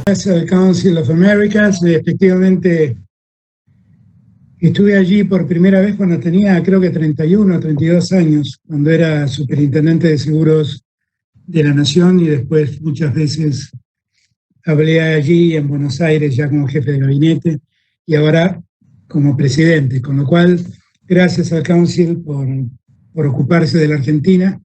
Al Council of Americas. Efectivamente, estuve allí por primera vez cuando tenía, creo que 31 o 32 años, cuando era superintendente de seguros de la Nación, y después muchas veces hablé allí en Buenos Aires ya como jefe de gabinete y ahora como presidente, con lo cual gracias al Council por ocuparse de la Argentina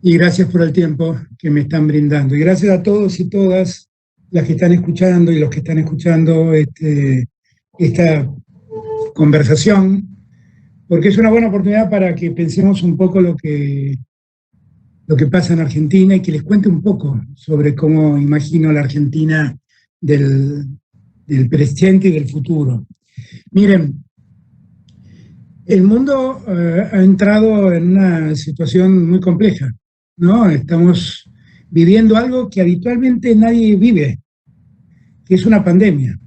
y gracias por el tiempo que me están brindando. Y gracias a todos y todas las que están escuchando y los que están escuchando esta conversación, porque es una buena oportunidad para que pensemos un poco lo que pasa en Argentina y que les cuente un poco sobre cómo imagino la Argentina del presente y del futuro. Miren, el mundo ha entrado en una situación muy compleja, ¿no? Estamos viviendo algo que habitualmente nadie vive, que es una pandemia.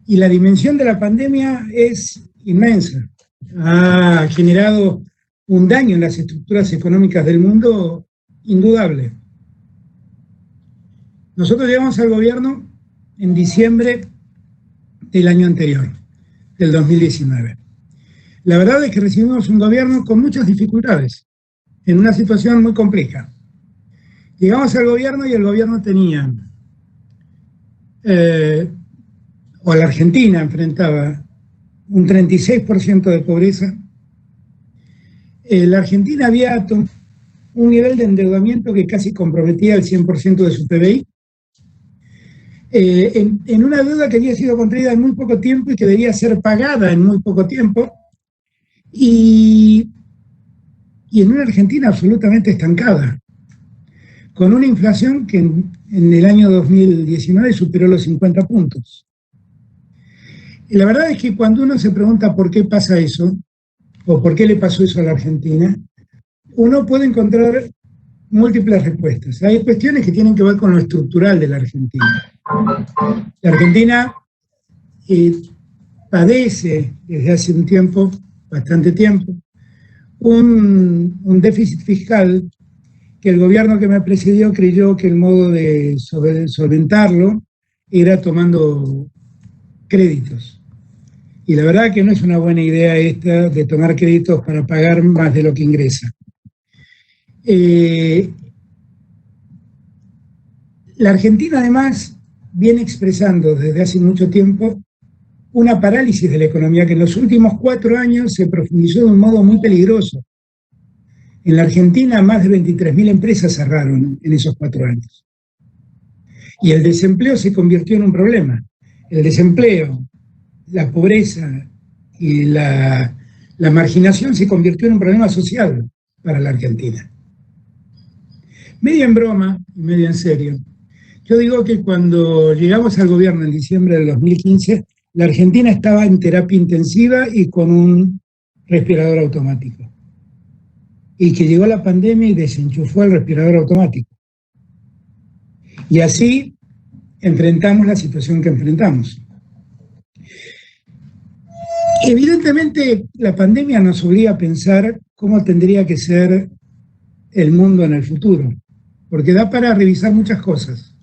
Y la dimensión de la pandemia es inmensa. Ha generado un daño en las estructuras económicas del mundo indudable. Nosotros llegamos al gobierno en diciembre del año anterior, del 2019. La verdad es que recibimos un gobierno con muchas dificultades, en una situación muy compleja. Llegamos al gobierno y el gobierno tenía, o la Argentina enfrentaba un 36% de pobreza. La Argentina había un nivel de endeudamiento que casi comprometía el 100% de su PBI, en una deuda que había sido contraída en muy poco tiempo y que debía ser pagada en muy poco tiempo, y en una Argentina absolutamente estancada, con una inflación que en el año 2019 superó los 50 puntos. Y la verdad es que cuando uno se pregunta por qué pasa eso, o por qué le pasó eso a la Argentina, uno puede encontrar múltiples respuestas. Hay cuestiones que tienen que ver con lo estructural de la Argentina. La Argentina padece desde hace un tiempo, bastante tiempo, un déficit fiscal que el gobierno que me precedió creyó que el modo de solventarlo era tomando créditos. Y la verdad que no es una buena idea esta de tomar créditos para pagar más de lo que ingresa. La Argentina además viene expresando desde hace mucho tiempo una parálisis de la economía que en los últimos 4 años se profundizó de un modo muy peligroso. En la Argentina más de 23.000 empresas cerraron en esos 4 años. Y el desempleo se convirtió en un problema. El desempleo, la pobreza y la marginación se convirtió en un problema social para la Argentina. Medio en broma y medio en serio, yo digo que cuando llegamos al gobierno en diciembre del 2015, la Argentina estaba en terapia intensiva y con un respirador automático. Y que llegó la pandemia y desenchufó el respirador automático. Y así enfrentamos la situación que enfrentamos. Evidentemente, la pandemia nos obliga a pensar cómo tendría que ser el mundo en el futuro, porque da para revisar muchas cosas.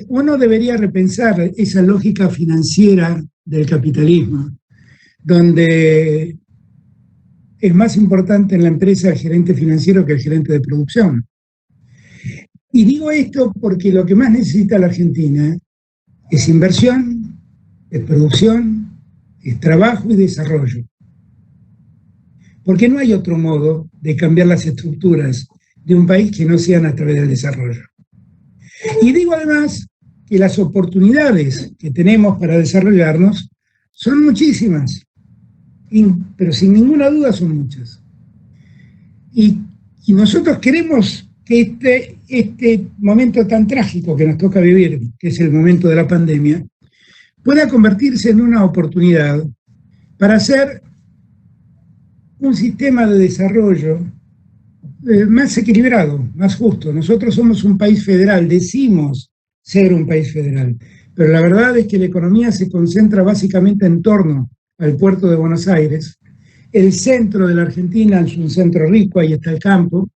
Uno debería repensar esa lógica financiera del capitalismo, donde es más importante en la empresa el gerente financiero que el gerente de producción. Y digo esto porque lo que más necesita la Argentina es inversión, es producción, es trabajo y desarrollo. Porque no hay otro modo de cambiar las estructuras de un país que no sean a través del desarrollo. Y digo además que las oportunidades que tenemos para desarrollarnos son muchísimas, pero sin ninguna duda son muchas. Y nosotros queremos que este momento tan trágico que nos toca vivir, que es el momento de la pandemia, pueda convertirse en una oportunidad para hacer un sistema de desarrollo más equilibrado, más justo. Nosotros somos un país federal, decimos ser un país federal, pero la verdad es que la economía se concentra básicamente en torno al puerto de Buenos Aires. El centro de la Argentina es un centro rico, ahí está el campo,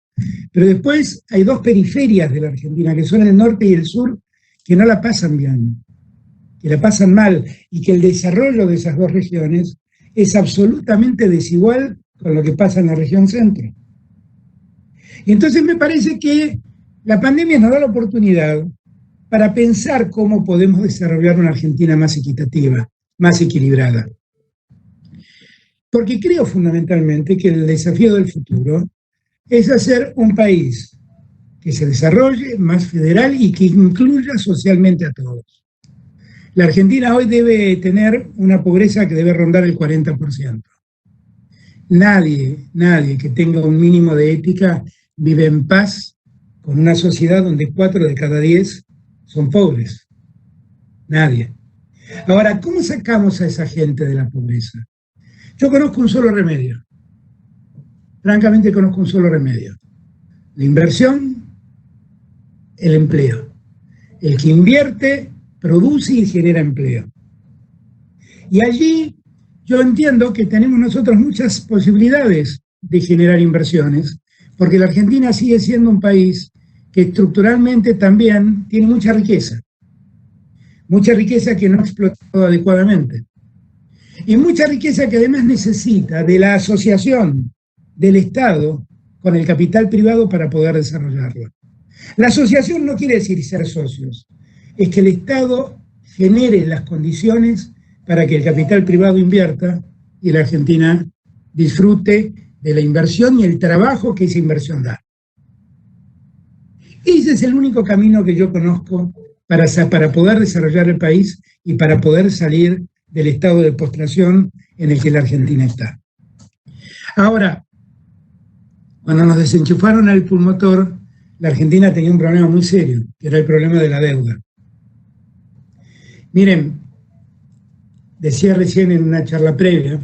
pero después hay 2 periferias de la Argentina, que son el norte y el sur, que no la pasan bien, que la pasan mal, y que el desarrollo de esas dos regiones es absolutamente desigual con lo que pasa en la región centro. Y entonces me parece que la pandemia nos da la oportunidad para pensar cómo podemos desarrollar una Argentina más equitativa, más equilibrada. Porque creo fundamentalmente que el desafío del futuro es hacer un país que se desarrolle más federal y que incluya socialmente a todos. La Argentina hoy debe tener una pobreza que debe rondar el 40%. Nadie que tenga un mínimo de ética vive en paz con una sociedad donde 4 de cada 10 son pobres. Nadie. Ahora, ¿cómo sacamos a esa gente de la pobreza? Yo conozco un solo remedio. Francamente conozco un solo remedio. La inversión, el empleo. El que invierte, produce y genera empleo. Y allí yo entiendo que tenemos nosotros muchas posibilidades de generar inversiones, porque la Argentina sigue siendo un país que estructuralmente también tiene mucha riqueza que no ha explotado adecuadamente, y mucha riqueza que además necesita de la asociación del Estado con el capital privado para poder desarrollarla. La asociación no quiere decir ser socios, es que el Estado genere las condiciones para que el capital privado invierta y la Argentina disfrute de la inversión y el trabajo que esa inversión da. Ese es el único camino que yo conozco para poder desarrollar el país y para poder salir del estado de postración en el que la Argentina está. Ahora, cuando nos desenchufaron al pulmotor, la Argentina tenía un problema muy serio, que era el problema de la deuda. Miren, decía recién en una charla previa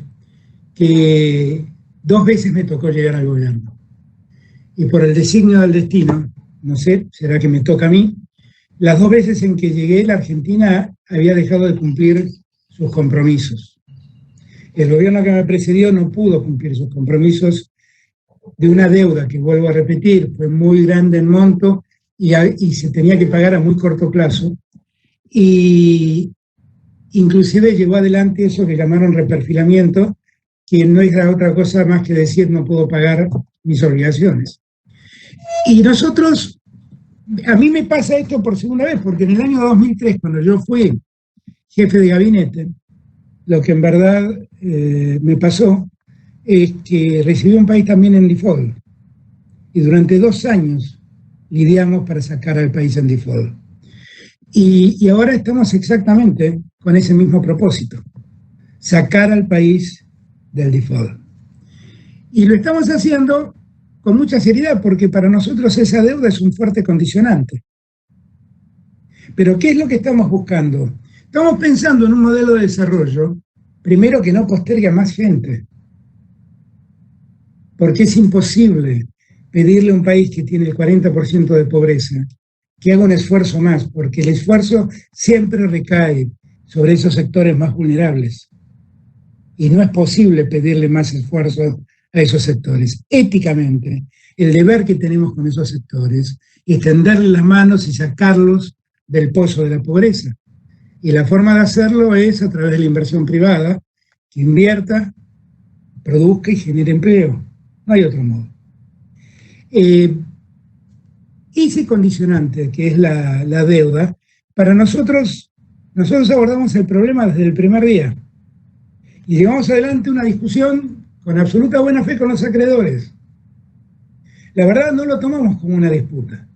que 2 veces me tocó llegar al gobierno. Y por el designio del destino, no sé, será que me toca a mí, las 2 veces en que llegué, la Argentina había dejado de cumplir sus compromisos. El gobierno que me precedió no pudo cumplir sus compromisos de una deuda que, vuelvo a repetir, fue muy grande en monto y se tenía que pagar a muy corto plazo. Y inclusive llevó adelante eso que llamaron reperfilamiento, que no es otra cosa más que decir no puedo pagar mis obligaciones. Y nosotros, a mí me pasa esto por segunda vez, porque en el año 2003, cuando yo fui jefe de gabinete, lo que en verdad me pasó es que recibí un país también en default. Y durante 2 años lidiamos para sacar al país en default. Y ahora estamos exactamente con ese mismo propósito, sacar al país del default. Y lo estamos haciendo con mucha seriedad, porque para nosotros esa deuda es un fuerte condicionante. Pero ¿qué es lo que estamos buscando? Estamos pensando en un modelo de desarrollo, primero que no postergue a más gente, porque es imposible pedirle a un país que tiene el 40% de pobreza que haga un esfuerzo más, porque el esfuerzo siempre recae sobre esos sectores más vulnerables. Y no es posible pedirle más esfuerzo a esos sectores. Éticamente, el deber que tenemos con esos sectores es tenderles las manos y sacarlos del pozo de la pobreza. Y la forma de hacerlo es a través de la inversión privada, que invierta, produzca y genere empleo. No hay otro modo. Ese condicionante que es la deuda, para nosotros abordamos el problema desde el primer día. Y llevamos adelante una discusión con absoluta buena fe con los acreedores. La verdad no lo tomamos como una disputa.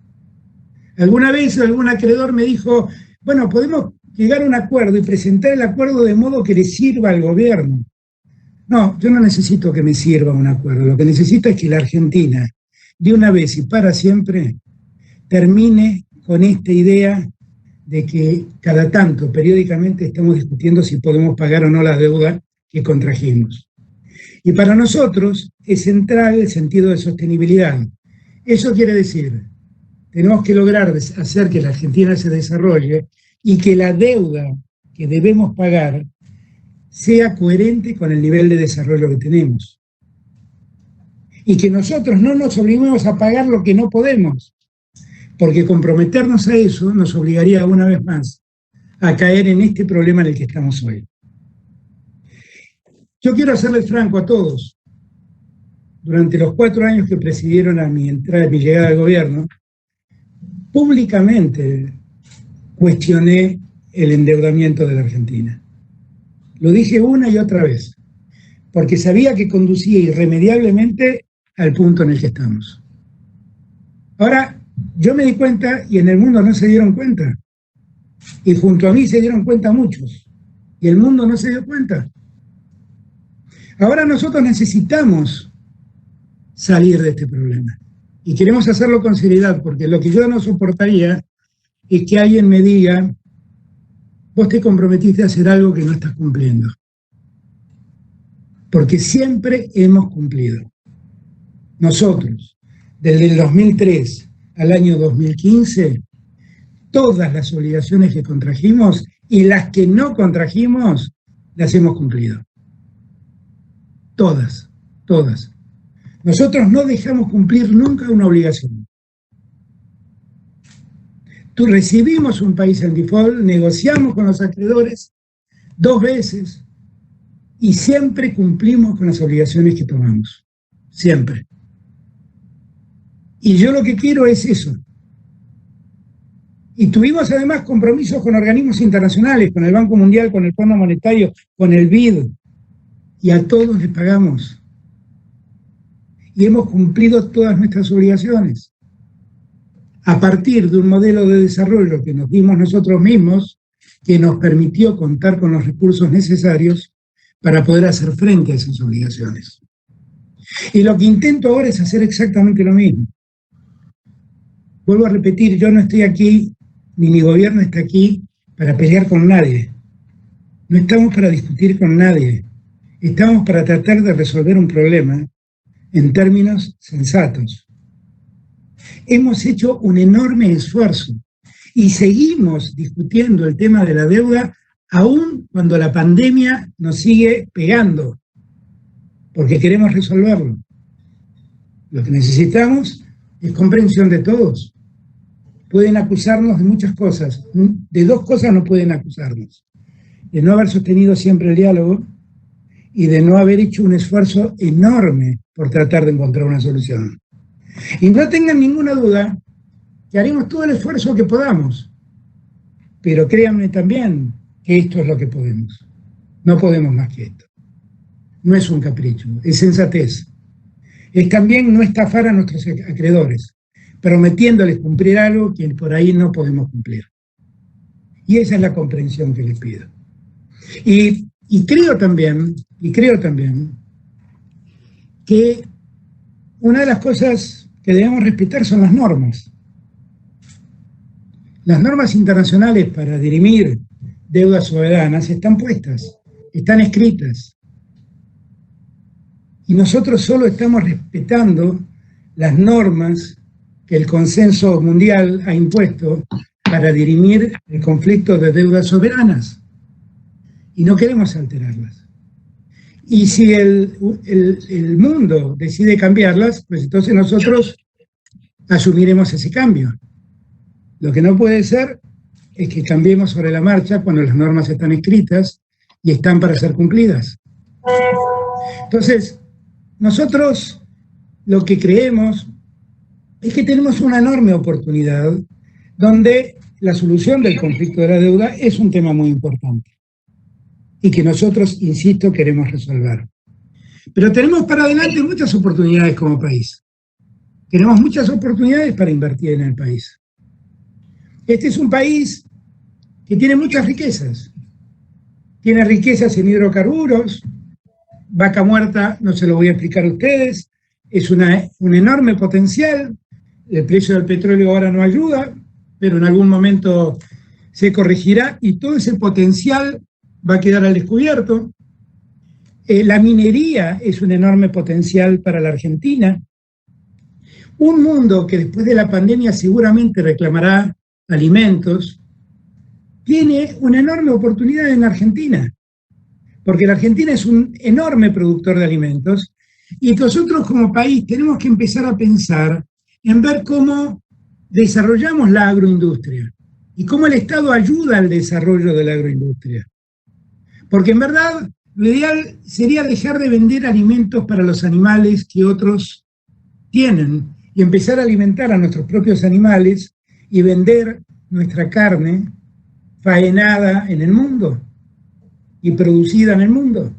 Alguna vez algún acreedor me dijo, bueno, podemos llegar a un acuerdo y presentar el acuerdo de modo que le sirva al gobierno. No, yo no necesito que me sirva un acuerdo. Lo que necesito es que la Argentina, de una vez y para siempre, termine con esta idea de que cada tanto, periódicamente, estamos discutiendo si podemos pagar o no la deuda que contrajimos. Y para nosotros es central el sentido de sostenibilidad. Eso quiere decir, tenemos que lograr hacer que la Argentina se desarrolle y que la deuda que debemos pagar sea coherente con el nivel de desarrollo que tenemos. Y que nosotros no nos obliguemos a pagar lo que no podemos. porque comprometernos a eso nos obligaría una vez más a caer en este problema en el que estamos hoy. Yo quiero serles franco a todos. Durante los 4 años que precedieron a mi llegada al gobierno, públicamente cuestioné el endeudamiento de la Argentina. Lo dije una y otra vez, porque sabía que conducía irremediablemente al punto en el que estamos. Ahora, yo me di cuenta y en el mundo no se dieron cuenta. Y junto a mí se dieron cuenta muchos. Y el mundo no se dio cuenta. Ahora nosotros necesitamos salir de este problema. Y queremos hacerlo con seriedad, porque lo que yo no soportaría es que alguien me diga: vos te comprometiste a hacer algo que no estás cumpliendo. Porque siempre hemos cumplido. Nosotros, desde el 2003 al año 2015, todas las obligaciones que contrajimos y las que no contrajimos, las hemos cumplido. Todas, todas. Nosotros no dejamos cumplir nunca una obligación. Recibimos un país en default, negociamos con los acreedores 2 veces y siempre cumplimos con las obligaciones que tomamos. Siempre. Y yo lo que quiero es eso. Y tuvimos además compromisos con organismos internacionales, con el Banco Mundial, con el Fondo Monetario, con el BID, y a todos les pagamos. Y hemos cumplido todas nuestras obligaciones. A partir de un modelo de desarrollo que nos dimos nosotros mismos, que nos permitió contar con los recursos necesarios para poder hacer frente a esas obligaciones. Y lo que intento ahora es hacer exactamente lo mismo. Vuelvo a repetir, yo no estoy aquí, ni mi gobierno está aquí para pelear con nadie. No estamos para discutir con nadie. Estamos para tratar de resolver un problema en términos sensatos. Hemos hecho un enorme esfuerzo y seguimos discutiendo el tema de la deuda aún cuando la pandemia nos sigue pegando, porque queremos resolverlo. Lo que necesitamos es comprensión de todos. Pueden acusarnos de muchas cosas. De 2 cosas no pueden acusarnos: de no haber sostenido siempre el diálogo y de no haber hecho un esfuerzo enorme por tratar de encontrar una solución. Y no tengan ninguna duda que haremos todo el esfuerzo que podamos, pero créanme también que esto es lo que podemos. No podemos más que esto. No es un capricho, es sensatez. Es también no estafar a nuestros acreedores, prometiéndoles cumplir algo que por ahí no podemos cumplir. Y esa es la comprensión que les pido. Y creo también que una de las cosas que debemos respetar son las normas. Las normas internacionales para dirimir deudas soberanas están puestas, están escritas. Y nosotros solo estamos respetando las normas que el consenso mundial ha impuesto para dirimir el conflicto de deudas soberanas. Y no queremos alterarlas. Y si el mundo decide cambiarlas, pues entonces nosotros asumiremos ese cambio. Lo que no puede ser es que cambiemos sobre la marcha cuando las normas están escritas y están para ser cumplidas. Entonces, nosotros lo que creemos es que tenemos una enorme oportunidad donde la solución del conflicto de la deuda es un tema muy importante y que nosotros, insisto, queremos resolver. Pero tenemos para adelante muchas oportunidades como país. Tenemos muchas oportunidades para invertir en el país. Este es un país que tiene muchas riquezas. Tiene riquezas en hidrocarburos. Vaca Muerta, no se lo voy a explicar a ustedes, es un enorme potencial. El precio del petróleo ahora no ayuda, pero en algún momento se corregirá y todo ese potencial va a quedar al descubierto. La minería es un enorme potencial para la Argentina. Un mundo que después de la pandemia seguramente reclamará alimentos, tiene una enorme oportunidad en Argentina, porque la Argentina es un enorme productor de alimentos y nosotros como país tenemos que empezar a pensar en ver cómo desarrollamos la agroindustria y cómo el Estado ayuda al desarrollo de la agroindustria. Porque en verdad lo ideal sería dejar de vender alimentos para los animales que otros tienen y empezar a alimentar a nuestros propios animales y vender nuestra carne faenada en el mundo y producida en el mundo.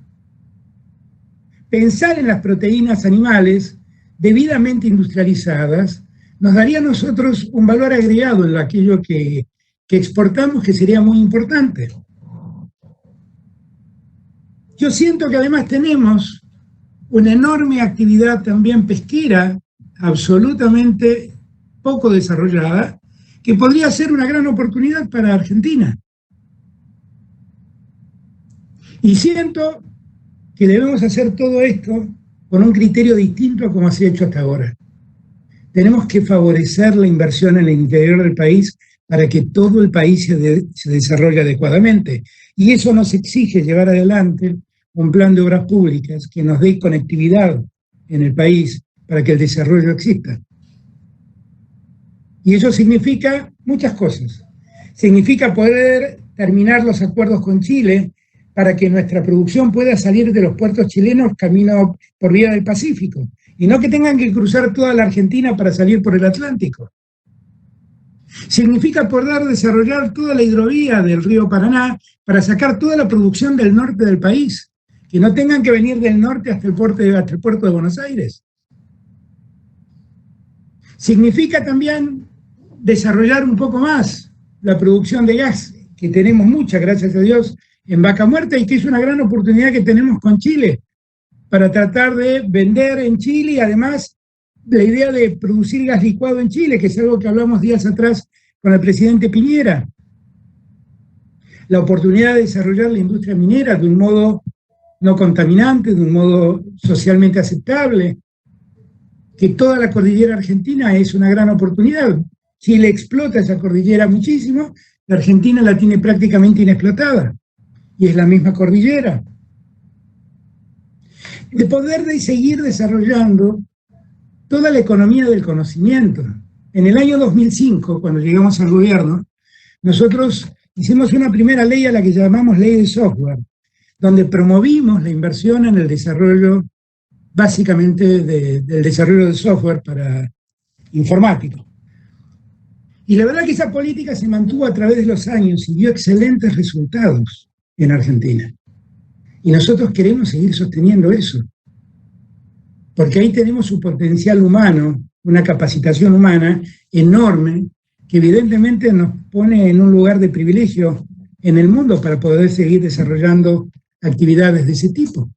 Pensar en las proteínas animales debidamente industrializadas nos daría a nosotros un valor agregado en aquello que exportamos, que sería muy importante. Yo siento que además tenemos una enorme actividad también pesquera, absolutamente poco desarrollada, que podría ser una gran oportunidad para Argentina. Y siento que debemos hacer todo esto con un criterio distinto a como se ha hecho hasta ahora. Tenemos que favorecer la inversión en el interior del país para que todo el país se desarrolle adecuadamente. Y eso nos exige llevar adelante un plan de obras públicas que nos dé conectividad en el país para que el desarrollo exista. Y eso significa muchas cosas. Significa poder terminar los acuerdos con Chile para que nuestra producción pueda salir de los puertos chilenos camino por vía del Pacífico, y no que tengan que cruzar toda la Argentina para salir por el Atlántico. Significa poder desarrollar toda la hidrovía del río Paraná para sacar toda la producción del norte del país, que no tengan que venir del norte hasta el puerto de Buenos Aires. Significa también desarrollar un poco más la producción de gas, que tenemos mucha, gracias a Dios, en Vaca Muerta, y que es una gran oportunidad que tenemos con Chile, para tratar de vender en Chile, y además la idea de producir gas licuado en Chile, que es algo que hablamos días atrás con el presidente Piñera. La oportunidad de desarrollar la industria minera de un modo no contaminante, de un modo socialmente aceptable, que toda la cordillera argentina es una gran oportunidad. Chile explota esa cordillera muchísimo, la Argentina la tiene prácticamente inexplotada, y es la misma cordillera. De poder seguir desarrollando toda la economía del conocimiento. En el año 2005, cuando llegamos al gobierno, nosotros hicimos una primera ley a la que llamamos Ley de Software, donde promovimos la inversión en el desarrollo, básicamente del desarrollo de software para informático. Y la verdad que esa política se mantuvo a través de los años y dio excelentes resultados en Argentina. Y nosotros queremos seguir sosteniendo eso, porque ahí tenemos un potencial humano, una capacitación humana enorme, que evidentemente nos pone en un lugar de privilegio en el mundo para poder seguir desarrollando actividades de ese tipo,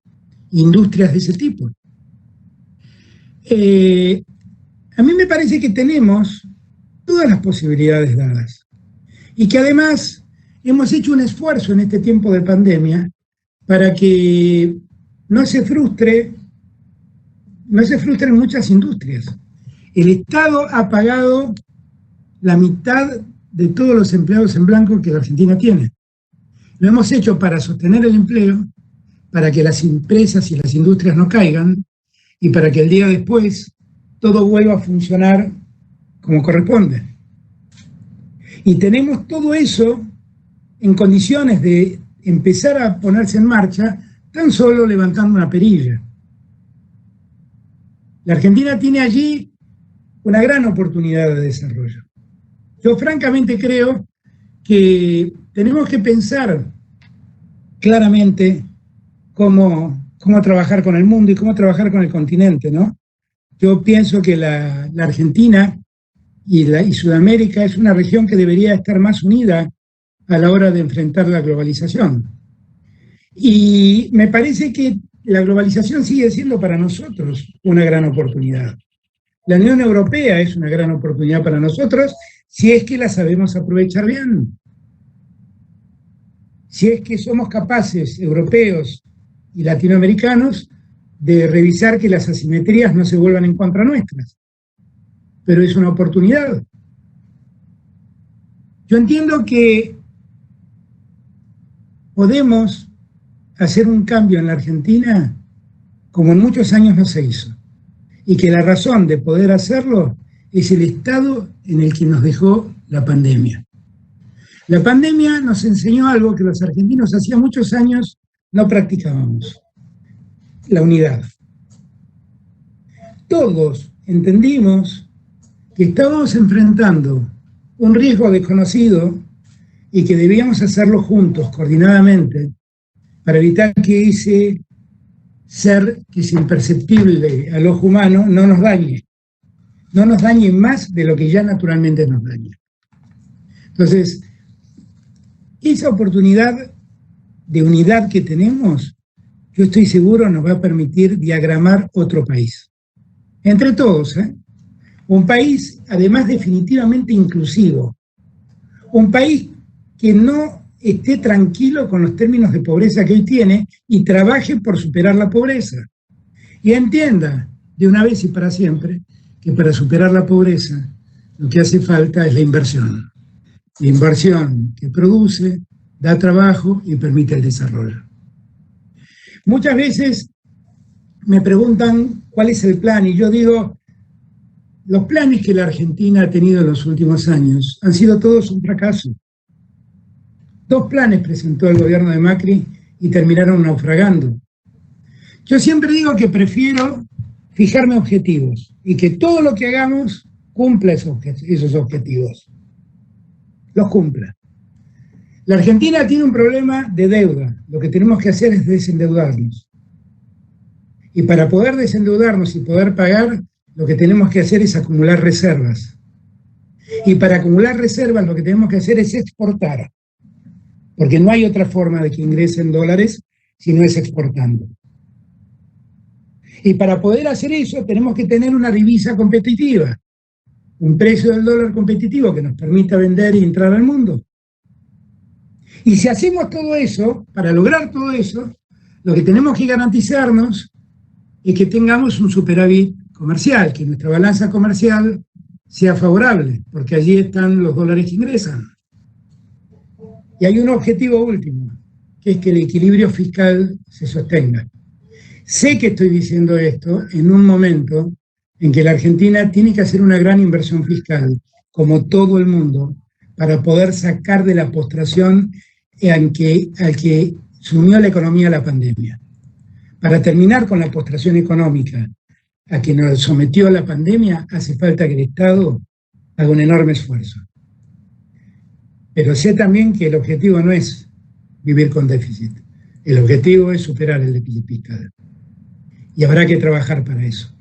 industrias de ese tipo. A mí me parece que tenemos todas las posibilidades dadas, y que además hemos hecho un esfuerzo en este tiempo de pandemia para que no se frustren muchas industrias. El Estado ha pagado la mitad de todos los empleados en blanco que la Argentina tiene. Lo hemos hecho para sostener el empleo, para que las empresas y las industrias no caigan, y para que el día después todo vuelva a funcionar como corresponde. Y tenemos todo eso en condiciones de empezar a ponerse en marcha tan solo levantando una perilla. La Argentina tiene allí una gran oportunidad de desarrollo. Yo francamente creo que tenemos que pensar claramente cómo trabajar con el mundo y cómo trabajar con el continente, ¿no? Yo pienso que la Argentina y Sudamérica es una región que debería estar más unida a la hora de enfrentar la globalización. Y me parece que la globalización sigue siendo para nosotros una gran oportunidad. La Unión Europea es una gran oportunidad para nosotros si es que la sabemos aprovechar bien. Si es que somos capaces, europeos y latinoamericanos, de revisar que las asimetrías no se vuelvan en contra nuestras. Pero es una oportunidad. Yo entiendo que podemos hacer un cambio en la Argentina como en muchos años no se hizo. Y que la razón de poder hacerlo es el estado en el que nos dejó la pandemia. La pandemia nos enseñó algo que los argentinos hacía muchos años no practicábamos: la unidad. Todos entendimos que estábamos enfrentando un riesgo desconocido y que debíamos hacerlo juntos, coordinadamente, para evitar que ese ser que es imperceptible al ojo humano no nos dañe más de lo que ya naturalmente nos daña. Entonces, esa oportunidad de unidad que tenemos, yo estoy seguro nos va a permitir diagramar otro país. Entre todos, un país además definitivamente inclusivo, un país que no esté tranquilo con los términos de pobreza que hoy tiene y trabaje por superar la pobreza. Y entienda de una vez y para siempre que para superar la pobreza lo que hace falta es la inversión. La inversión que produce, da trabajo y permite el desarrollo. Muchas veces me preguntan cuál es el plan y yo digo, los planes que la Argentina ha tenido en los últimos años han sido todos un fracaso. 2 planes presentó el gobierno de Macri y terminaron naufragando. Yo siempre digo que prefiero fijarme objetivos y que todo lo que hagamos cumpla esos objetivos. Los cumpla. La Argentina tiene un problema de deuda. Lo que tenemos que hacer es desendeudarnos. Y para poder desendeudarnos y poder pagar, lo que tenemos que hacer es acumular reservas. Y para acumular reservas lo que tenemos que hacer es exportar. Porque no hay otra forma de que ingresen dólares si no es exportando. Y para poder hacer eso tenemos que tener una divisa competitiva, un precio del dólar competitivo que nos permita vender y entrar al mundo. Y si hacemos todo eso, para lograr todo eso, lo que tenemos que garantizarnos es que tengamos un superávit comercial, que nuestra balanza comercial sea favorable, porque allí están los dólares que ingresan. Y hay un objetivo último, que es que el equilibrio fiscal se sostenga. Sé que estoy diciendo esto en un momento en que la Argentina tiene que hacer una gran inversión fiscal, como todo el mundo, para poder sacar de la postración al que sumió la economía a la pandemia. Para terminar con la postración económica a que nos sometió la pandemia, hace falta que el Estado haga un enorme esfuerzo. Pero sé también que el objetivo no es vivir con déficit. El objetivo es superar el déficit fiscal. Y habrá que trabajar para eso.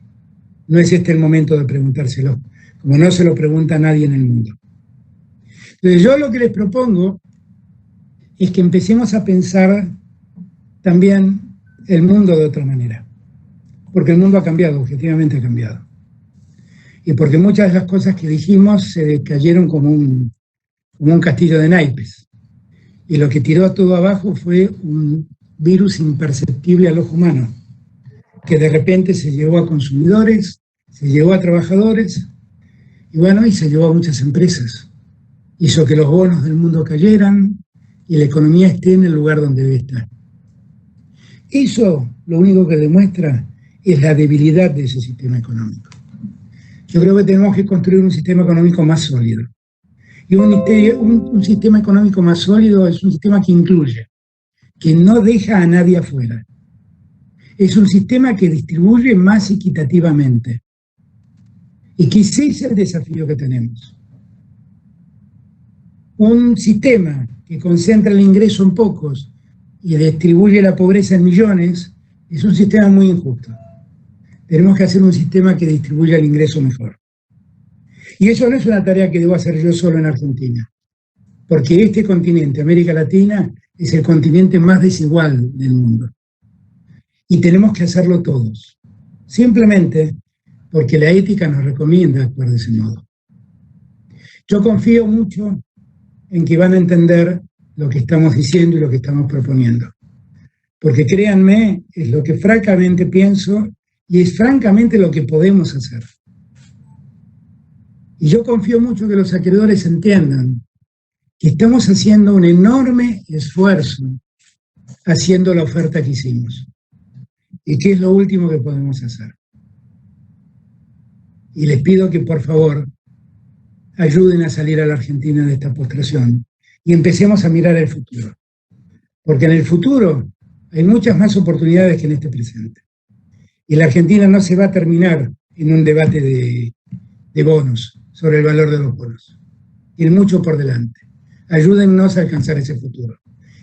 No es este el momento de preguntárselo, como no se lo pregunta a nadie en el mundo. Entonces yo lo que les propongo es que empecemos a pensar también el mundo de otra manera. Porque el mundo ha cambiado, objetivamente ha cambiado. Y porque muchas de las cosas que dijimos se cayeron como un castillo de naipes. Y lo que tiró todo abajo fue un virus imperceptible al ojo humano, que de repente se llevó a consumidores, se llevó a trabajadores, y bueno, y se llevó a muchas empresas. Hizo que los bonos del mundo cayeran y la economía esté en el lugar donde debe estar. Eso lo único que demuestra es la debilidad de ese sistema económico. Yo creo que tenemos que construir un sistema económico más sólido. Y un sistema económico más sólido es un sistema que incluye, que no deja a nadie afuera. Es un sistema que distribuye más equitativamente. Y que ese es el desafío que tenemos. Un sistema que concentra el ingreso en pocos y distribuye la pobreza en millones es un sistema muy injusto. Tenemos que hacer un sistema que distribuya el ingreso mejor. Y eso no es una tarea que debo hacer yo solo en Argentina, porque este continente, América Latina, es el continente más desigual del mundo. Y tenemos que hacerlo todos, simplemente porque la ética nos recomienda actuar de ese modo. Yo confío mucho en que van a entender lo que estamos diciendo y lo que estamos proponiendo. Porque créanme, es lo que francamente pienso y es francamente lo que podemos hacer. Y yo confío mucho que los acreedores entiendan que estamos haciendo un enorme esfuerzo haciendo la oferta que hicimos. Y que es lo último que podemos hacer. y les pido que por favor ayuden a salir a la Argentina de esta postración y empecemos a mirar el futuro. Porque en el futuro hay muchas más oportunidades que en este presente. Y la Argentina no se va a terminar en un debate de bonos, sobre el valor de los bonos. Tiene mucho por delante. Ayúdennos a alcanzar ese futuro,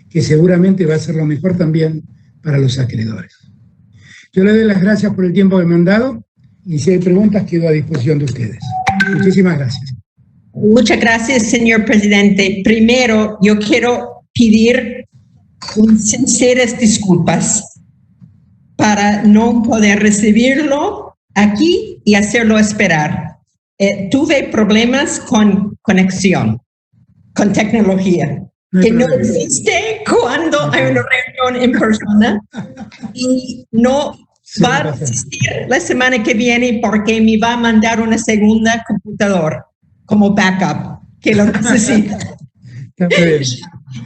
que seguramente va a ser lo mejor también para los acreedores. Yo les doy las gracias por el tiempo que me han dado y si hay preguntas quedo a disposición de ustedes. Muchísimas gracias. Muchas gracias, señor presidente. Primero, yo quiero pedir sinceras disculpas para no poder recibirlo aquí y hacerlo esperar. Tuve problemas con conexión, con tecnología, que no existe cuando hay una reunión en persona y no va a existir la semana que viene porque me va a mandar una segunda computadora como backup, que lo necesita.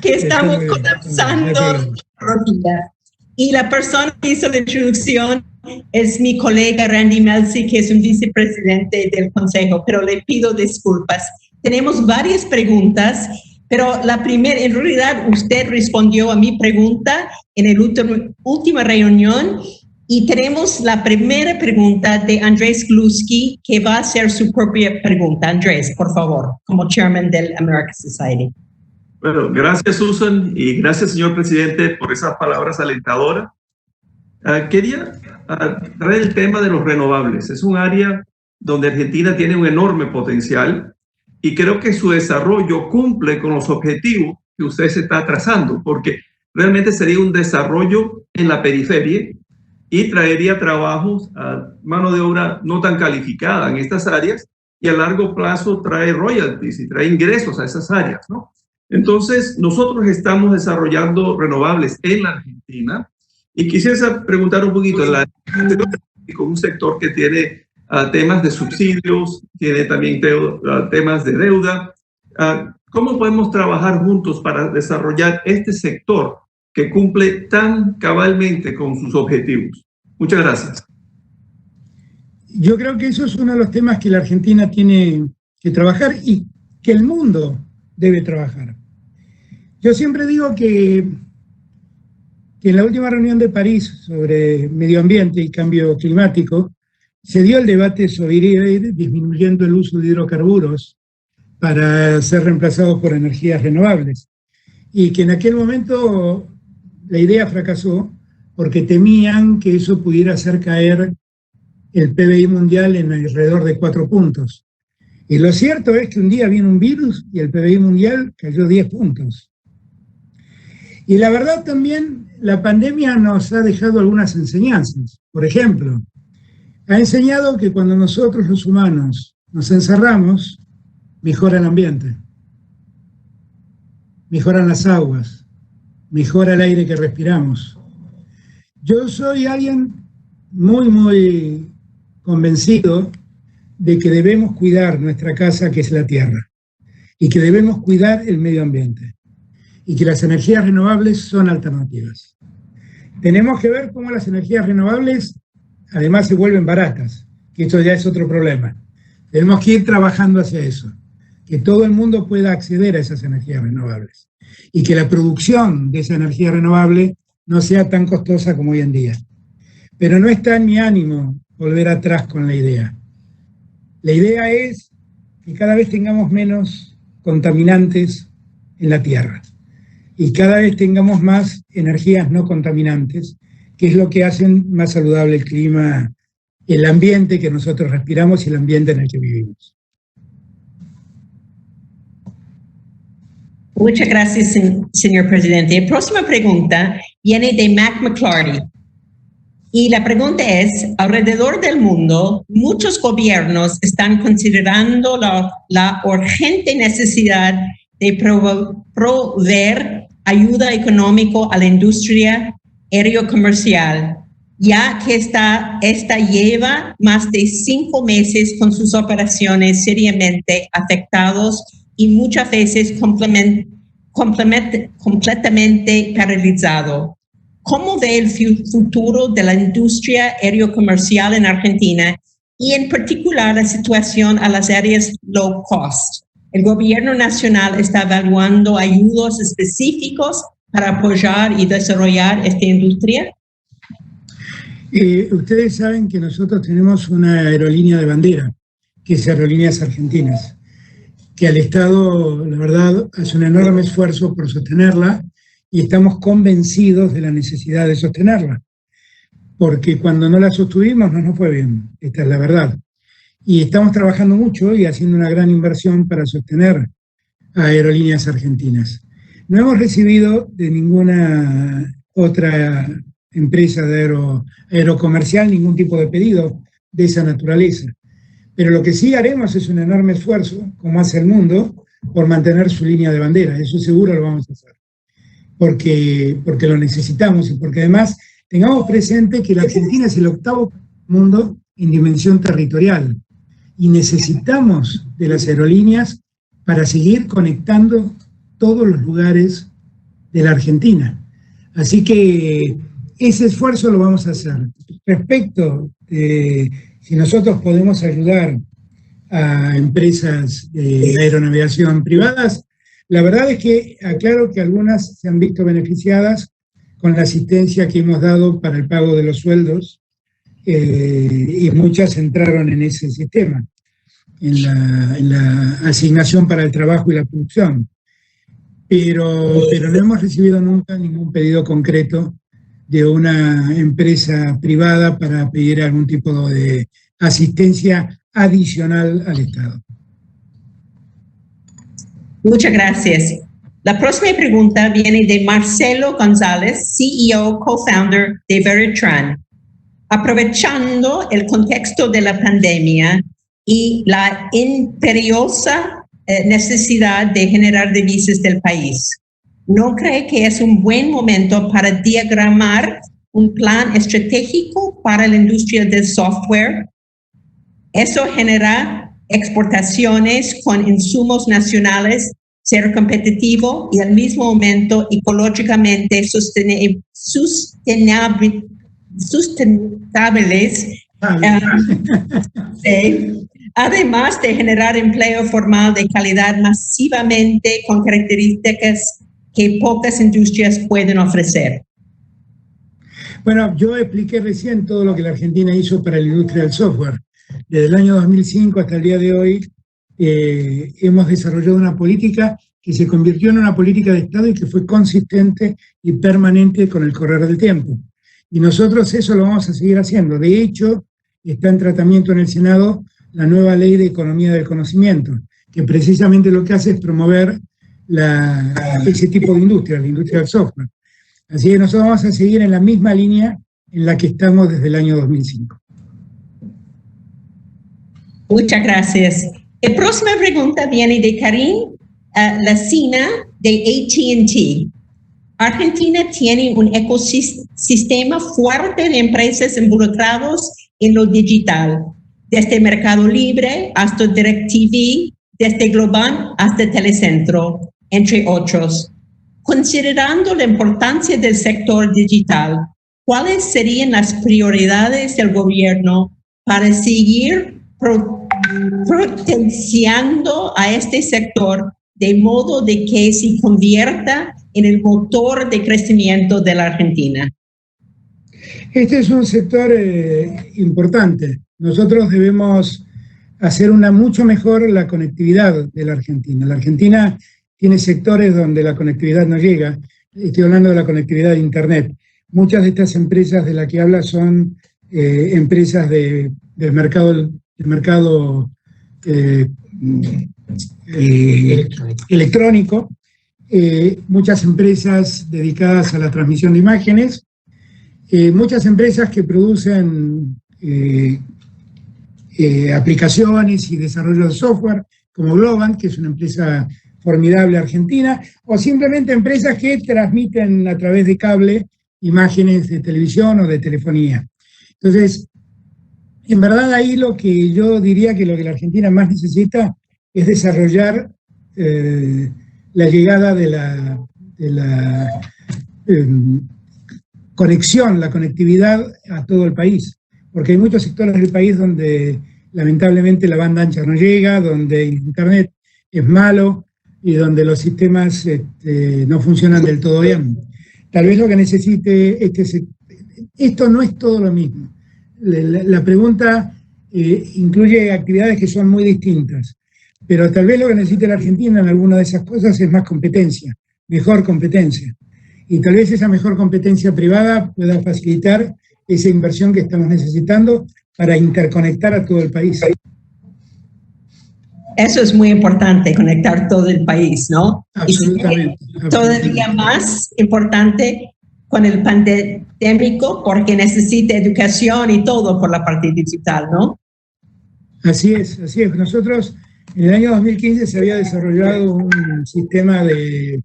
Que estamos colapsando la tecnología. Y la persona que hizo la introducción es mi colega Randy Melzi, que es un vicepresidente del Consejo, pero le pido disculpas. Tenemos varias preguntas, pero la primera, en realidad, usted respondió a mi pregunta en la última reunión y tenemos la primera pregunta de Andrés Gluski, que va a hacer su propia pregunta. Andrés, por favor, como chairman del American Society. Bueno, gracias Susan y gracias señor presidente por esas palabras alentadoras. Quería traer el tema de los renovables. Es un área donde Argentina tiene un enorme potencial y creo que su desarrollo cumple con los objetivos que usted se está trazando, porque realmente sería un desarrollo en la periferia y traería trabajos a mano de obra no tan calificada en estas áreas y a largo plazo trae royalties y trae ingresos a esas áreas, ¿no? Entonces, nosotros estamos desarrollando renovables en la Argentina y quisiera preguntar un poquito, con un sector que tiene temas de subsidios, tiene también temas de deuda, ¿cómo podemos trabajar juntos para desarrollar este sector que cumple tan cabalmente con sus objetivos? Muchas gracias. Yo creo que eso es uno de los temas que la Argentina tiene que trabajar y que el mundo debe trabajar. Yo siempre digo que en la última reunión de París sobre medio ambiente y cambio climático se dio el debate sobre ir disminuyendo el uso de hidrocarburos para ser reemplazados por energías renovables. Y que en aquel momento la idea fracasó porque temían que eso pudiera hacer caer el PBI mundial en alrededor de 4 puntos. Y lo cierto es que un día vino un virus y el PBI mundial cayó 10 puntos. Y la verdad también, la pandemia nos ha dejado algunas enseñanzas. Por ejemplo, ha enseñado que cuando nosotros los humanos nos encerramos, mejora el ambiente, mejoran las aguas, mejora el aire que respiramos. Yo soy alguien muy convencido de que debemos cuidar nuestra casa, que es la tierra, y que debemos cuidar el medio ambiente, y que las energías renovables son alternativas. Tenemos que ver cómo las energías renovables además se vuelven baratas, que esto ya es otro problema. Tenemos que ir trabajando hacia eso, que todo el mundo pueda acceder a esas energías renovables y que la producción de esa energía renovable no sea tan costosa como hoy en día. Pero no está en mi ánimo volver atrás con la idea. La idea es que cada vez tengamos menos contaminantes en la Tierra y cada vez tengamos más energías no contaminantes, que es lo que hacen más saludable el clima, el ambiente que nosotros respiramos y el ambiente en el que vivimos. Muchas gracias, señor presidente. La próxima pregunta viene de Mac McClarty. Y la pregunta es, alrededor del mundo, muchos gobiernos están considerando la urgente necesidad de proveer ayuda económica a la industria aerocomercial, ya que esta lleva más de 5 meses con sus operaciones seriamente afectados y muchas veces completamente paralizado. ¿Cómo ve el futuro de la industria aerocomercial en Argentina y en particular la situación a las áreas low cost. El gobierno nacional está evaluando ayudas específicos para apoyar y desarrollar esta industria. Ustedes saben que nosotros tenemos una aerolínea de bandera, que es Aerolíneas Argentinas, que al Estado, la verdad, hace un enorme esfuerzo por sostenerla y estamos convencidos de la necesidad de sostenerla, porque cuando no la sostuvimos no nos fue bien, esta es la verdad. Y estamos trabajando mucho y haciendo una gran inversión para sostener a Aerolíneas Argentinas. No hemos recibido de ninguna otra empresa de aerocomercial ningún tipo de pedido de esa naturaleza. Pero lo que sí haremos es un enorme esfuerzo, como hace el mundo, por mantener su línea de bandera. Eso seguro lo vamos a hacer, porque lo necesitamos y porque además tengamos presente que la Argentina es el octavo mundo en dimensión territorial y necesitamos de las aerolíneas para seguir conectando todos los lugares de la Argentina. Así que ese esfuerzo lo vamos a hacer. Respecto de si nosotros podemos ayudar a empresas de aeronavegación privadas, la verdad es que aclaro que algunas se han visto beneficiadas con la asistencia que hemos dado para el pago de los sueldos y muchas entraron en ese sistema, en la asignación para el trabajo y la producción. Pero no hemos recibido nunca ningún pedido concreto de una empresa privada para pedir algún tipo de asistencia adicional al Estado. Muchas gracias. La próxima pregunta viene de Marcelo González, CEO, co-founder de Veritran. Aprovechando el contexto de la pandemia y la imperiosa necesidad de generar divisas del país, ¿no cree que es un buen momento para diagramar un plan estratégico para la industria del software? Eso genera exportaciones con insumos nacionales, ser competitivo y al mismo momento ecológicamente sustentables, sí, además de generar empleo formal de calidad masivamente con características que pocas industrias pueden ofrecer. Bueno, yo expliqué recién todo lo que la Argentina hizo para la industria del software. Desde el año 2005 hasta el día de hoy hemos desarrollado una política que se convirtió en una política de Estado y que fue consistente y permanente con el correr del tiempo. Y nosotros eso lo vamos a seguir haciendo. De hecho, está en tratamiento en el Senado la nueva ley de economía del conocimiento, que precisamente lo que hace es promover ese tipo de industria, la industria del software. Así que nosotros vamos a seguir en la misma línea en la que estamos desde el año 2005. Muchas gracias. La próxima pregunta viene de Karim Lacina de AT&T. Argentina tiene un ecosistema fuerte de empresas involucradas en lo digital, desde Mercado Libre hasta DirecTV, desde Globant hasta Telecentro, entre otros. Considerando la importancia del sector digital, ¿cuáles serían las prioridades del gobierno para seguir potenciando a este sector de modo de que se convierta en el motor de crecimiento de la Argentina? Este es un sector importante. Nosotros debemos hacer mucho mejor la conectividad de la Argentina. La Argentina tiene sectores donde la conectividad no llega. Estoy hablando de la conectividad de Internet. Muchas de estas empresas de las que habla son empresas del mercado electrónico, muchas empresas dedicadas a la transmisión de imágenes, muchas empresas que producen aplicaciones y desarrollo de software, como Globant, que es una empresa formidable argentina, o simplemente empresas que transmiten a través de cable imágenes de televisión o de telefonía. Entonces, en verdad ahí lo que yo diría que lo que la Argentina más necesita es desarrollar la llegada de la conexión, la conectividad a todo el país, porque hay muchos sectores del país donde lamentablemente la banda ancha no llega, donde Internet es malo y donde los sistemas no funcionan del todo bien. Tal vez lo que necesite esto no es todo lo mismo. La pregunta incluye actividades que son muy distintas, pero tal vez lo que necesite la Argentina en alguna de esas cosas es más competencia, mejor competencia. Y tal vez esa mejor competencia privada pueda facilitar esa inversión que estamos necesitando para interconectar a todo el país. Eso es muy importante, conectar todo el país, ¿no? Absolutamente. Y todavía más importante con el pandémico, porque necesita educación y todo por la parte digital, ¿no? Así es, así es. Nosotros, en el año 2015 se había desarrollado un sistema de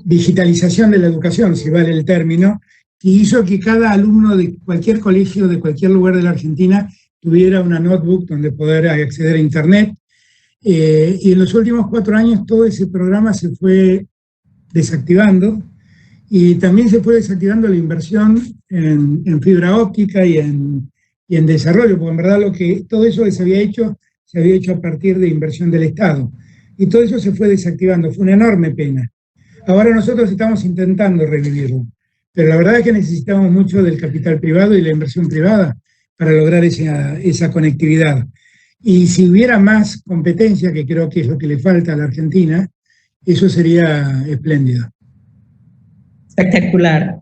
digitalización de la educación, si vale el término, que hizo que cada alumno de cualquier colegio, de cualquier lugar de la Argentina, tuviera una notebook donde poder acceder a Internet. Y en los últimos 4 años todo ese programa se fue desactivando, y también se fue desactivando la inversión en fibra óptica y en desarrollo, porque en verdad todo eso que se había hecho a partir de inversión del Estado. Y todo eso se fue desactivando, fue una enorme pena. Ahora nosotros estamos intentando revivirlo, pero la verdad es que necesitamos mucho del capital privado y la inversión privada para lograr esa conectividad. Y si hubiera más competencia, que creo que es lo que le falta a la Argentina, eso sería espléndido. Espectacular.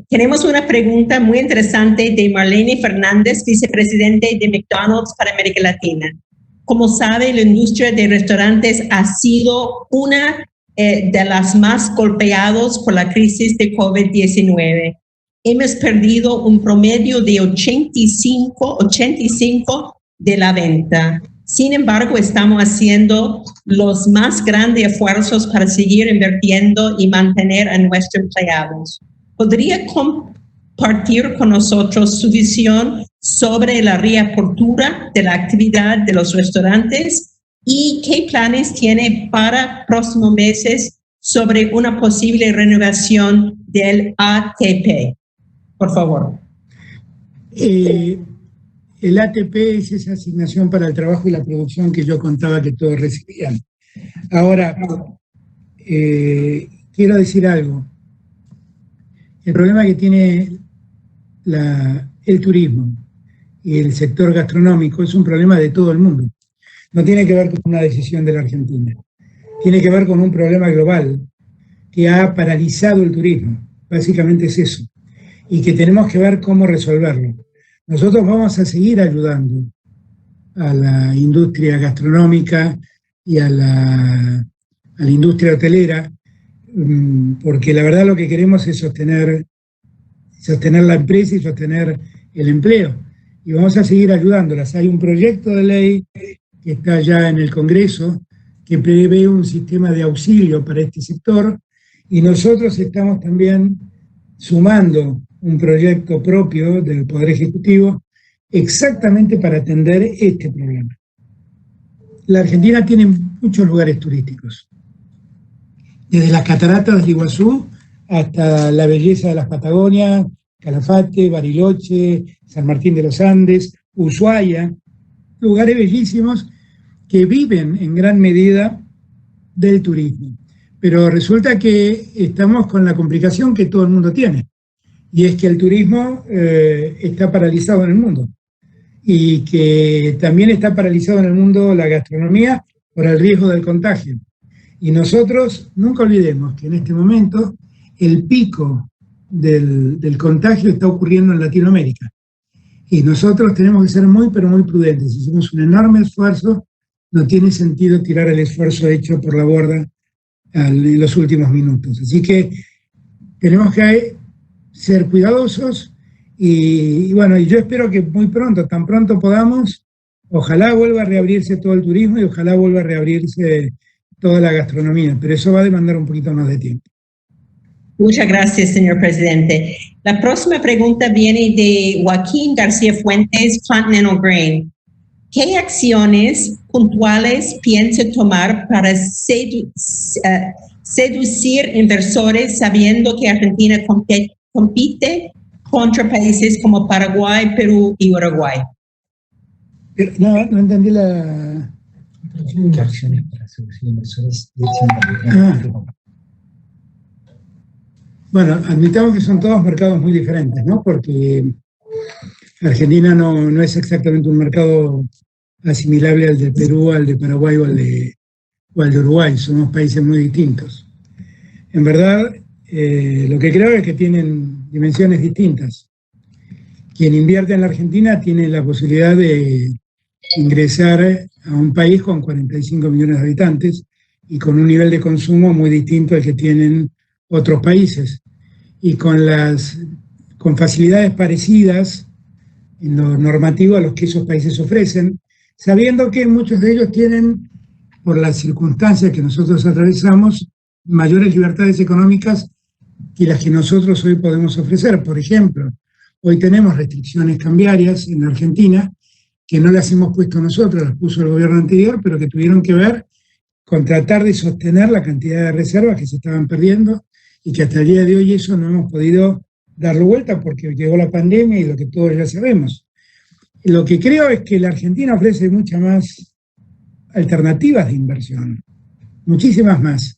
Tenemos una pregunta muy interesante de Marlene Fernández, vicepresidente de McDonald's para América Latina. Como sabe, la industria de restaurantes ha sido una de las más golpeadas por la crisis de COVID-19. Hemos perdido un promedio de 85 de la venta. Sin embargo, estamos haciendo los más grandes esfuerzos para seguir invirtiendo y mantener a nuestros empleados. ¿Podría compartir con nosotros su visión sobre la reapertura de la actividad de los restaurantes y qué planes tiene para próximos meses sobre una posible renovación del ATP? Por favor. El ATP es esa asignación para el trabajo y la producción que yo contaba que todos recibían. Ahora, quiero decir algo. El problema que tiene el turismo y el sector gastronómico es un problema de todo el mundo. No tiene que ver con una decisión de la Argentina. Tiene que ver con un problema global que ha paralizado el turismo. Básicamente es eso. Y que tenemos que ver cómo resolverlo. Nosotros vamos a seguir ayudando a la industria gastronómica y a la industria hotelera, porque la verdad lo que queremos es sostener la empresa y sostener el empleo. Y vamos a seguir ayudándolas. Hay un proyecto de ley que está ya en el Congreso que prevé un sistema de auxilio para este sector, y nosotros estamos también sumando un proyecto propio del Poder Ejecutivo exactamente para atender este problema. La Argentina tiene muchos lugares turísticos, desde las cataratas de Iguazú hasta la belleza de las Patagonias, Calafate, Bariloche, San Martín de los Andes, Ushuaia, lugares bellísimos que viven en gran medida del turismo. Pero resulta que estamos con la complicación que todo el mundo tiene, y es que el turismo está paralizado en el mundo, y que también está paralizado en el mundo la gastronomía por el riesgo del contagio. Y nosotros nunca olvidemos que en este momento el pico del contagio está ocurriendo en Latinoamérica. Y nosotros tenemos que ser muy, pero muy prudentes. Si hacemos un enorme esfuerzo, no tiene sentido tirar el esfuerzo hecho por la borda en los últimos minutos. Así que tenemos que ser cuidadosos y bueno, y yo espero que muy pronto, tan pronto podamos, ojalá vuelva a reabrirse todo el turismo y ojalá vuelva a reabrirse toda la gastronomía, pero eso va a demandar un poquito más de tiempo. Muchas gracias, señor presidente. La próxima pregunta viene de Joaquín García Fuentes, Continental Grain. ¿Qué acciones puntuales piensa tomar para seducir inversores sabiendo que Argentina compite contra países como Paraguay, Perú y Uruguay. No entendí la... ¿Qué acciones para seducir inversores? Bueno, admitamos que son todos mercados muy diferentes, ¿no? Porque Argentina no es exactamente un mercado asimilable al de Perú, al de Paraguay o al de Uruguay. Somos países muy distintos. En verdad, lo que creo es que tienen dimensiones distintas. Quien invierte en la Argentina tiene la posibilidad de ingresar a un país con 45 millones de habitantes y con un nivel de consumo muy distinto al que tienen otros países, y con facilidades parecidas en lo normativo a los que esos países ofrecen, sabiendo que muchos de ellos tienen, por las circunstancias que nosotros atravesamos, mayores libertades económicas que las que nosotros hoy podemos ofrecer. Por ejemplo, hoy tenemos restricciones cambiarias en Argentina que no las hemos puesto nosotros, las puso el gobierno anterior, pero que tuvieron que ver con tratar de sostener la cantidad de reservas que se estaban perdiendo, y que hasta el día de hoy eso no hemos podido darlo vuelta porque llegó la pandemia y lo que todos ya sabemos. Lo que creo es que la Argentina ofrece muchas más alternativas de inversión, muchísimas más.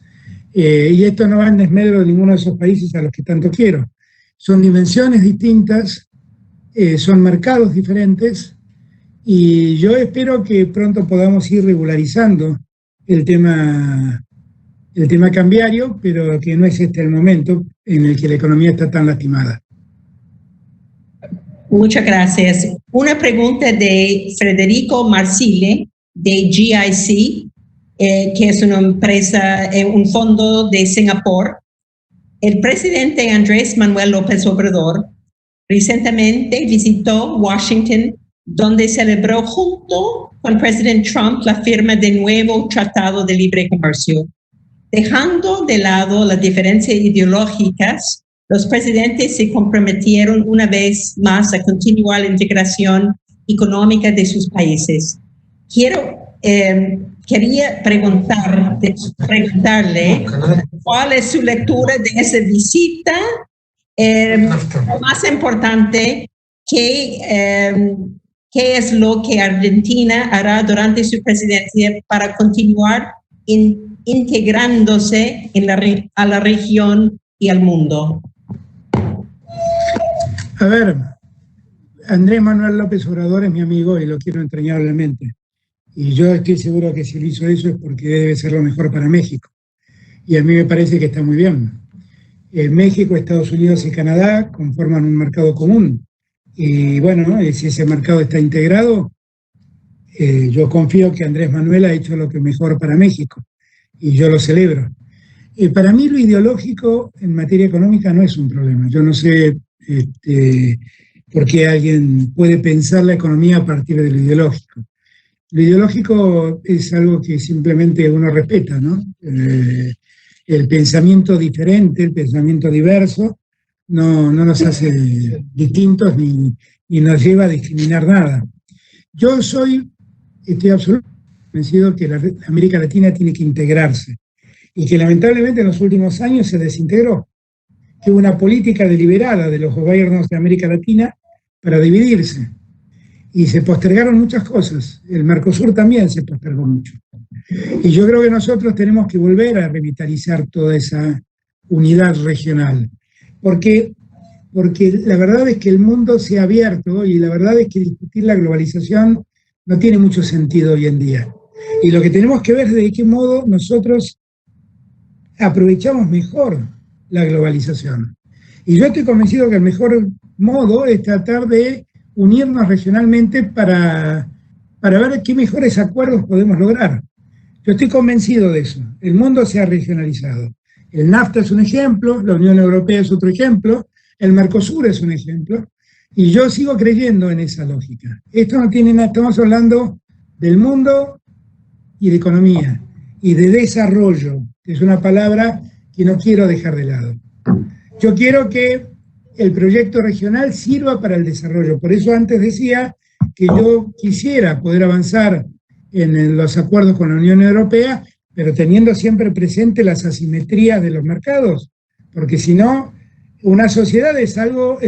Y esto no va en desmedro de ninguno de esos países a los que tanto quiero. Son dimensiones distintas, son mercados diferentes, y yo espero que pronto podamos ir regularizando el tema cambiario, pero que no es este el momento en el que la economía está tan lastimada. Muchas gracias. Una pregunta de Federico Marsile, de GIC, que es una empresa, un fondo de Singapur. El presidente Andrés Manuel López Obrador recientemente visitó Washington, donde celebró junto con el presidente Trump la firma del nuevo Tratado de Libre Comercio. Dejando de lado las diferencias ideológicas, los presidentes se comprometieron una vez más a continuar la integración económica de sus países. Quería preguntarle cuál es su lectura de esa visita. Lo más importante, ¿qué es lo que Argentina hará durante su presidencia para continuar integrándose a la región y al mundo? A ver, Andrés Manuel López Obrador es mi amigo y lo quiero entrañablemente. Y yo estoy seguro que si él hizo eso es porque debe ser lo mejor para México. Y a mí me parece que está muy bien. México, Estados Unidos y Canadá conforman un mercado común. Y bueno, si ese mercado está integrado, yo confío que Andrés Manuel ha hecho lo que mejor para México. Y yo lo celebro. Para mí lo ideológico en materia económica no es un problema. Yo no sé por qué alguien puede pensar la economía a partir de lo ideológico. Lo ideológico es algo que simplemente uno respeta, ¿no? El pensamiento diferente, el pensamiento diverso, no nos hace distintos ni nos lleva a discriminar nada. Yo estoy absolutamente convencido que la América Latina tiene que integrarse y que lamentablemente en los últimos años se desintegró. Que hubo una política deliberada de los gobiernos de América Latina para dividirse y se postergaron muchas cosas. El Mercosur también se postergó mucho. Y yo creo que nosotros tenemos que volver a revitalizar toda esa unidad regional. Porque la verdad es que el mundo se ha abierto y la verdad es que discutir la globalización no tiene mucho sentido hoy en día. Y lo que tenemos que ver es de qué modo nosotros aprovechamos mejor la globalización. Y yo estoy convencido que el mejor modo es tratar de unirnos regionalmente para ver qué mejores acuerdos podemos lograr. Yo estoy convencido de eso. El mundo se ha regionalizado. El NAFTA es un ejemplo, la Unión Europea es otro ejemplo, el Mercosur es un ejemplo, y yo sigo creyendo en esa lógica. Esto no tiene nada, estamos hablando del mundo y de economía, y de desarrollo, que es una palabra que no quiero dejar de lado. Yo quiero que el proyecto regional sirva para el desarrollo. Por eso antes decía que yo quisiera poder avanzar en los acuerdos con la Unión Europea, pero teniendo siempre presente las asimetrías de los mercados, porque si no, Una sociedad es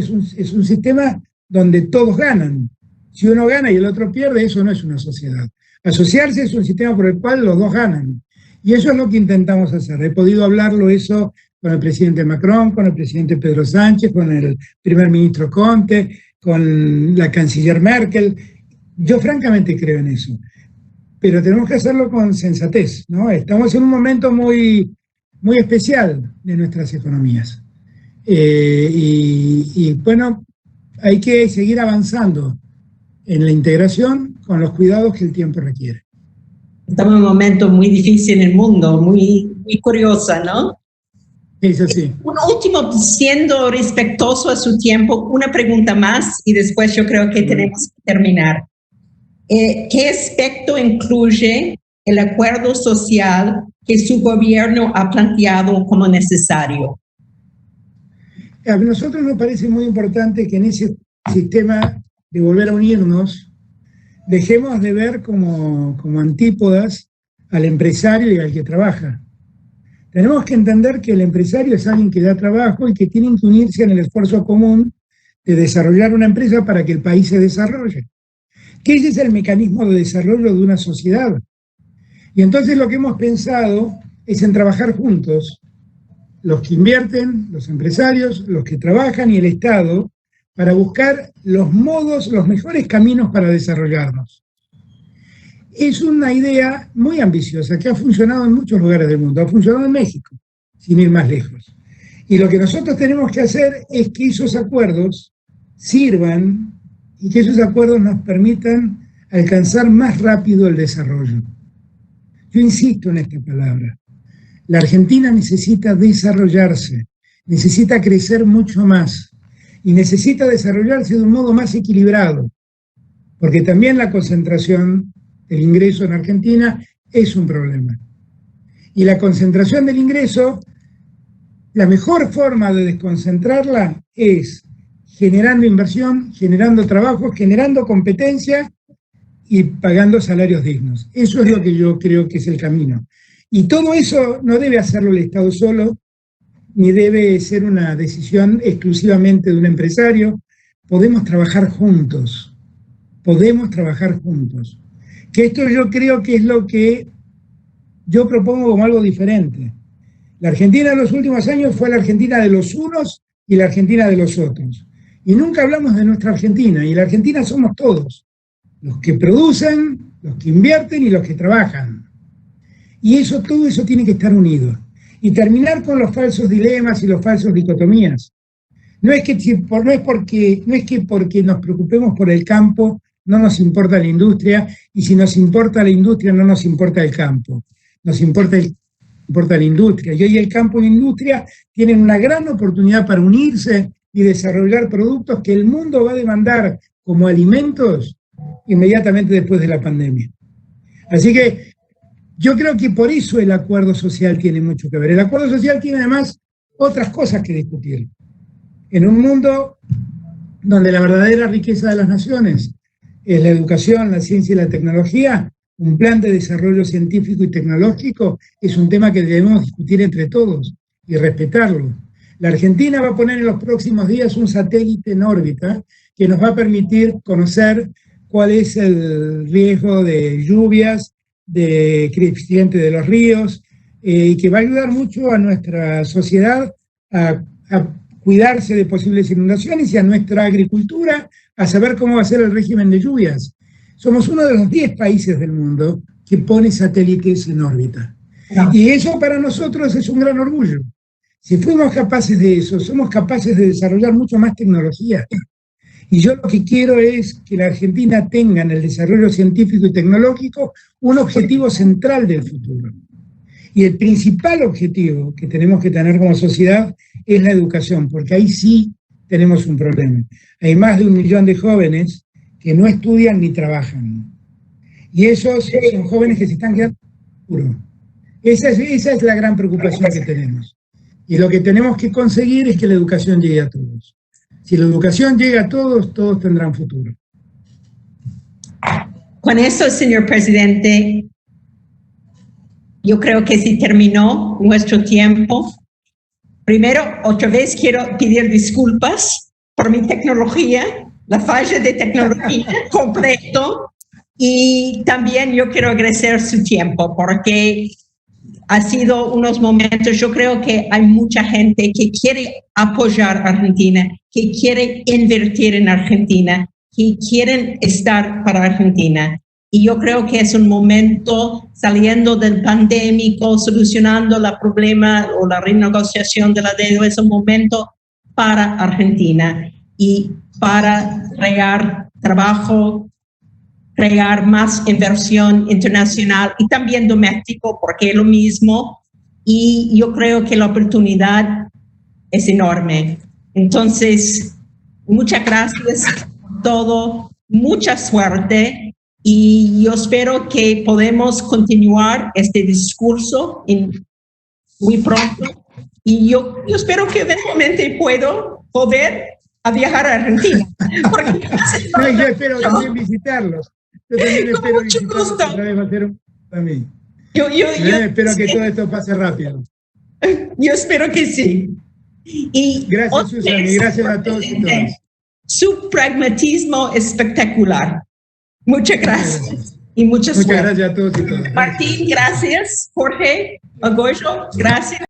un sistema donde todos ganan. Si uno gana y el otro pierde, eso no es una sociedad. Asociarse es un sistema por el cual los dos ganan. Y eso es lo que intentamos hacer. He podido hablarlo eso con el presidente Macron, con el presidente Pedro Sánchez, con el primer ministro Conte, con la canciller Merkel. Yo francamente creo en eso. Pero tenemos que hacerlo con sensatez, ¿no? Estamos en un momento muy, muy especial de nuestras economías. Bueno, hay que seguir avanzando en la integración con los cuidados que el tiempo requiere. Estamos en un momento muy difícil en el mundo, muy curiosa, ¿no? Eso sí. Un último, siendo respetuoso a su tiempo, una pregunta más y después yo creo que tenemos que terminar. ¿Qué aspecto incluye el acuerdo social que su gobierno ha planteado como necesario? A nosotros nos parece muy importante que en ese sistema de volver a unirnos, dejemos de ver como antípodas al empresario y al que trabaja. Tenemos que entender que el empresario es alguien que da trabajo y que tienen que unirse en el esfuerzo común de desarrollar una empresa para que el país se desarrolle. Que ese es el mecanismo de desarrollo de una sociedad. Y entonces lo que hemos pensado es en trabajar juntos, los que invierten, los empresarios, los que trabajan y el Estado, para buscar los modos, los mejores caminos para desarrollarnos. Es una idea muy ambiciosa que ha funcionado en muchos lugares del mundo, ha funcionado en México, sin ir más lejos. Y lo que nosotros tenemos que hacer es que esos acuerdos sirvan y que esos acuerdos nos permitan alcanzar más rápido el desarrollo. Yo insisto en esta palabra. La Argentina necesita desarrollarse, necesita crecer mucho más y necesita desarrollarse de un modo más equilibrado, porque también la concentración del ingreso en Argentina es un problema. Y la concentración del ingreso, la mejor forma de desconcentrarla es generando inversión, generando trabajo, generando competencia y pagando salarios dignos. Eso es lo que yo creo que es el camino. Y todo eso no debe hacerlo el Estado solo, ni debe ser una decisión exclusivamente de un empresario. Podemos trabajar juntos. Podemos trabajar juntos. Que esto yo creo que es lo que yo propongo como algo diferente. La Argentina en los últimos años fue la Argentina de los unos y la Argentina de los otros. Y nunca hablamos de nuestra Argentina. Y la Argentina somos todos. Los que producen, los que invierten y los que trabajan. Y eso, todo eso tiene que estar unido. Y terminar con los falsos dilemas y los falsos dicotomías. No es que porque nos preocupemos por el campo no nos importa la industria, y si nos importa la industria no nos importa el campo. Nos importa la industria. Y hoy el campo y la industria tienen una gran oportunidad para unirse y desarrollar productos que el mundo va a demandar como alimentos inmediatamente después de la pandemia. Así que yo creo que por eso el acuerdo social tiene mucho que ver. El acuerdo social tiene además otras cosas que discutir. En un mundo donde la verdadera riqueza de las naciones es la educación, la ciencia y la tecnología, un plan de desarrollo científico y tecnológico es un tema que debemos discutir entre todos y respetarlo. La Argentina va a poner en los próximos días un satélite en órbita que nos va a permitir conocer cuál es el riesgo de lluvias, de crecimiento de los ríos, y que va a ayudar mucho a nuestra sociedad a cuidarse de posibles inundaciones y a nuestra agricultura a saber cómo va a ser el régimen de lluvias. Somos uno de los 10 países del mundo que pone satélites en órbita. Y eso para nosotros es un gran orgullo. Si fuimos capaces de eso, somos capaces de desarrollar mucho más tecnología. Y yo lo que quiero es que la Argentina tenga en el desarrollo científico y tecnológico un objetivo central del futuro. Y el principal objetivo que tenemos que tener como sociedad es la educación, porque ahí sí tenemos un problema. Hay más de 1 millón de jóvenes que no estudian ni trabajan. Y esos son jóvenes que se están quedando en el futuro. Esa es la gran preocupación que tenemos. Y lo que tenemos que conseguir es que la educación llegue a todos. Si la educación llega a todos, todos tendrán futuro. Con eso, señor presidente, yo creo que sí terminó nuestro tiempo. Primero, otra vez quiero pedir disculpas por mi tecnología, la falla de tecnología completo. Y también yo quiero agradecer su tiempo porque ha sido unos momentos, yo creo que hay mucha gente que quiere apoyar a Argentina, que quiere invertir en Argentina, que quieren estar para Argentina. Y yo creo que es un momento saliendo del pandémico, solucionando el problema o la renegociación de la deuda, es un momento para Argentina y para crear trabajo, crear más inversión internacional y también doméstico, porque es lo mismo. Y yo creo que la oportunidad es enorme. Entonces, muchas gracias por todo, mucha suerte. Y yo espero que podamos continuar este discurso muy pronto. Y yo espero que eventualmente puedo volver a viajar a Argentina. Porque no, yo espero también visitarlos. Yo también espero visitarlos otra vez, va a ser también. Yo espero que todo esto pase rápido. Yo espero que sí. Y gracias, Susan, y gracias a todos y todas. Su pragmatismo espectacular. Muchas gracias. Y muchas gracias a todos y todas. Martín, gracias. Jorge, Agoyo, gracias.